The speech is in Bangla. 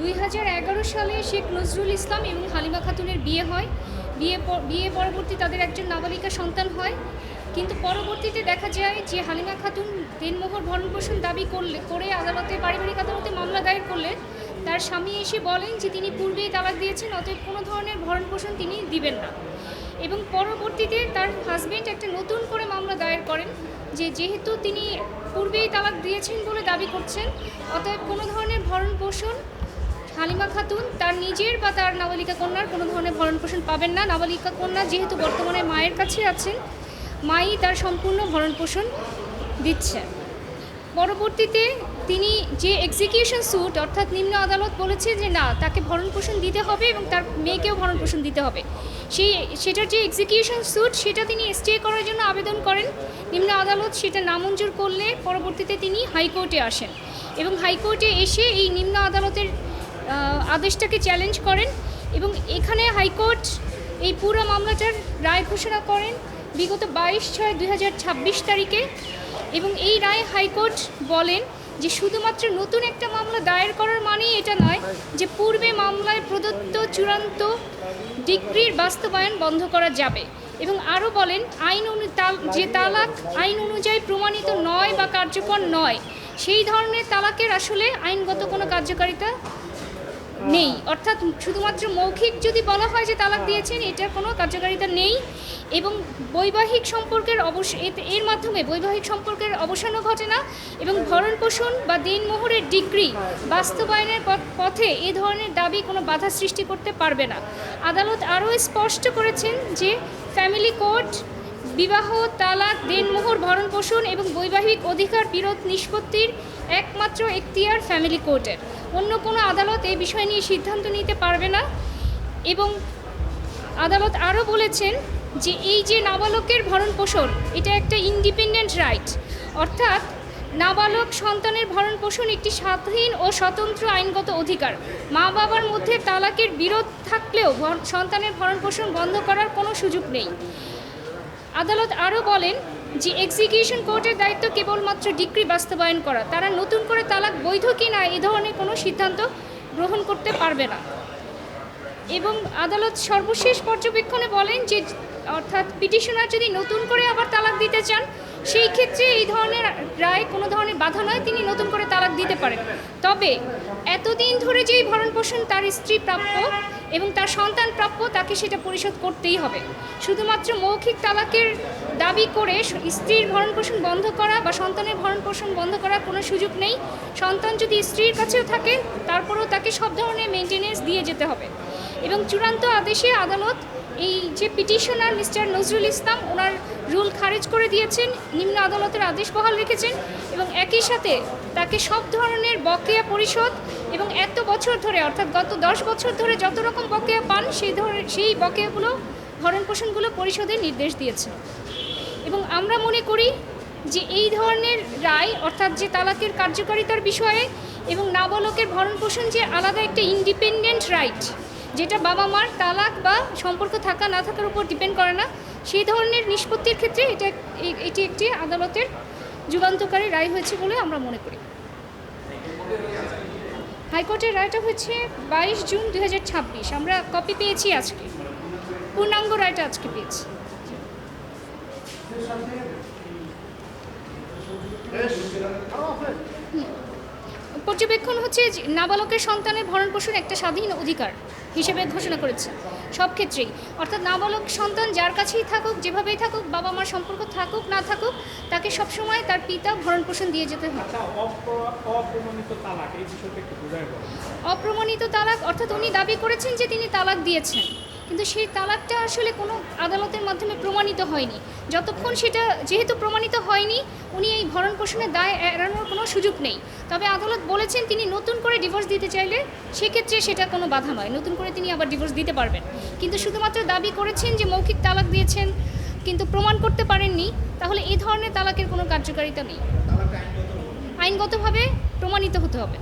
2011 সালে শেখ নজরুল ইসলাম এবং হালিমা খাতুনের বিয়ে হয়। বিয়ে পরবর্তী তাদের একজন নাবালিকা সন্তান হয়। কিন্তু পরবর্তীতে দেখা যায় যে হালিমা খাতুন দেনমোহর ভরণপোষণ দাবি করে পারিবারিক আদালতে মামলা দায়ের করলে তার স্বামী এসে বলেন যে তিনি পূর্বেই তালাক দিয়েছেন, অতএব কোনো ধরনের ভরণপোষণ তিনি দিবেন না। এবং পরবর্তীতে তার হাজবেন্ড একটা নতুন করে মামলা দায়ের করেন যে যেহেতু তিনি পূর্বেই তালাক দিয়েছেন বলে দাবি করছেন, অতএব কোনো ধরনের ভরণপোষণ হালিমা খাতুন তার নিজের বা তার নাবালিকা কন্যার কোনো ধরনের ভরণপোষণ পাবেন না। নাবালিকা কন্যা যেহেতু বর্তমানে মায়ের কাছে আছেন, মাই তার সম্পূর্ণ ভরণপোষণ দিচ্ছে। পরবর্তীতে তিনি যে এক্সিকিউশন স্যুট অর্থাৎ নিম্ন আদালত বলেছে যে না, তাকে ভরণপোষণ দিতে হবে এবং তার মেয়েকেও ভরণপোষণ দিতে হবে, সেটার যে এক্সিকিউশন স্যুট সেটা তিনি স্টে করার জন্য আবেদন করেন। নিম্ন আদালত সেটা নামঞ্জুর করলে পরবর্তীতে তিনি হাইকোর্টে আসেন এবং হাইকোর্টে এসে এই নিম্ন আদালতের আদেশটাকে চ্যালেঞ্জ করেন এবং এখানে হাইকোর্ট এই পুরো মামলাটার রায় ঘোষণা করেন বিগত 22/6/2026 তারিখে। এবং এই রায়ে হাইকোর্ট বলেন যে শুধুমাত্র নতুন একটা মামলা দায়ের করার মানেই এটা নয় যে পূর্বে মামলায় প্রদত্ত চূড়ান্ত ডিক্রির বাস্তবায়ন বন্ধ করা যাবে। এবং আরও বলেন যে তালাক আইন অনুযায়ী প্রমাণিত নয় বা কার্যকর নয়, সেই ধরনের তালাকের আসলে আইনগত কোনো কার্যকারিতা নেই। অর্থাৎ শুধুমাত্র মৌখিক যদি বলা হয় যে তালাক দিয়েছেন, এটার কোনো কার্যকারিতা নেই। এবং বৈবাহিক সম্পর্কের এর মাধ্যমে বৈবাহিক সম্পর্কের অবসানও ঘটে না এবং ভরণপোষণ বা দেনমোহরের ডিক্রি বাস্তবায়নের পথে এ ধরনের দাবি কোনো বাধা সৃষ্টি করতে পারবে না। আদালত আরও স্পষ্ট করেছেন যে ফ্যামিলি কোর্ট বিবাহ, তালাক, দেনমোহর, ভরণপোষণ এবং বৈবাহিক অধিকার বিরোধ নিষ্পত্তির একমাত্র এখতিয়ার ফ্যামিলি কোর্টের। অন্য কোনো আদালত এই বিষয় নিয়ে সিদ্ধান্ত নিতে পারবে না। এবং আদালত আরও বলেছেন যে এই যে নাবালকের ভরণপোষণ, এটা একটা ইন্ডিপেন্ডেন্ট রাইট, অর্থাৎ নাবালক সন্তানের ভরণপোষণ একটি স্বাধীন ও স্বতন্ত্র আইনগত অধিকার। মা বাবার মধ্যে তালাকের বিরোধ থাকলেও সন্তানের ভরণপোষণ বন্ধ করার কোনো সুযোগ নেই। আদালত আরও বলেন যে এক্সিকিউশন কোর্টের দায়িত্ব কেবলমাত্র ডিক্রি বাস্তবায়ন করা, তারা নতুন করে তালাক বৈধ কি না এ ধরনের কোনো সিদ্ধান্ত গ্রহণ করতে পারবে না। এবং আদালত সর্বশেষ পর্যবেক্ষণে বলেন যে অর্থাৎ পিটিশনার যদি নতুন করে আবার তালাক দিতে চান, সেই ক্ষেত্রে এই ধরনের রায় কোনো ধরনের বাধা নয়, তিনি নতুন করে তালাক দিতে পারেন। তবে এতদিন ধরে যেই ভরণপোষণ তার স্ত্রী প্রাপ্য এবং তার সন্তান প্রাপ্য, তাকে সেটা পরিশোধ করতেই হবে। শুধুমাত্র মৌখিক তালাকের দাবি করে স্ত্রীর ভরণপোষণ বন্ধ করা বা সন্তানের ভরণপোষণ বন্ধ করার কোনো সুযোগ নেই। সন্তান যদি স্ত্রীর কাছেও থাকে, তারপরেও তাকে সব ধরনের মেনটেনেন্স দিয়ে যেতে হবে। এবং চূড়ান্ত আদেশে আদালত এই যে পিটিশনার মিস্টার নজরুল ইসলাম, ওনার রুল খারিজ করে দিয়েছেন, নিম্ন আদালতের আদেশ বহাল রেখেছেন এবং একই সাথে তাকে সব ধরনের বকেয়া পরিশোধ এবং এত বছর ধরে অর্থাৎ গত 10 বছর ধরে যত রকম বকেয়া পান সেই বকেয়াগুলো ভরণপোষণগুলো পরিশোধের নির্দেশ দিয়েছেন। এবং আমরা মনে করি যে এই ধরনের রায় অর্থাৎ যে তালাকের কার্যকারিতার বিষয়ে এবং নাবালকের ভরণপোষণ যে আলাদা একটা ইন্ডিপেন্ডেন্ট রাইট, যেটা বাবা মার তালাক বা সম্পর্ক থাকা না থাকার উপর ডিপেন্ড করে না, সেই ধরনের নিষ্পত্তির ক্ষেত্রে এটি একটি আদালতের যুগান্তকারী রায় হয়েছে বলে আমরা মনে করি। হাইকোর্টের রায়টা হচ্ছে 22 জুন 2026। আমরা কপি পেয়েছি আজকে, পূর্ণাঙ্গ রায়টা আজকে পেয়েছি। পর্যবেক্ষণ হচ্ছে নাবালকের সন্তানের ভরণপোষণ একটা স্বাধীন অধিকার হিসেবে ঘোষণা করেছে সব ক্ষেত্রেই, অর্থাৎ নাবালক সন্তান যার কাছেই থাকুক, যেভাবেই থাকুক, বাবা মার সম্পর্ক থাকুক না থাকুক, তাকে সবসময় তার পিতা ভরণপোষণ দিয়ে যেতে হবে। অপ্রমাণিত তালাক অর্থাৎ উনি দাবি করেছেন যে তিনি তালাক দিয়েছেন, কিন্তু সেই তালাকটা আসলে কোনো আদালতের মাধ্যমে প্রমাণিত হয়নি। যতক্ষণ সেটা যেহেতু প্রমাণিত হয়নি, উনি এই ভরণপোষণের দায় এড়ানোর কোনো সুযোগ নেই। তবে আদালত বলেছেন তিনি নতুন করে ডিভোর্স দিতে চাইলে সেক্ষেত্রে সেটা কোনো বাধা নয়, নতুন করে তিনি আবার ডিভোর্স দিতে পারবেন। কিন্তু শুধুমাত্র দাবি করেছেন যে মৌখিক তালাক দিয়েছেন কিন্তু প্রমাণ করতে পারেননি, তাহলে এই ধরনের তালাকের কোনো কার্যকারিতা নেই, আইনগতভাবে প্রমাণিত হতে হবে।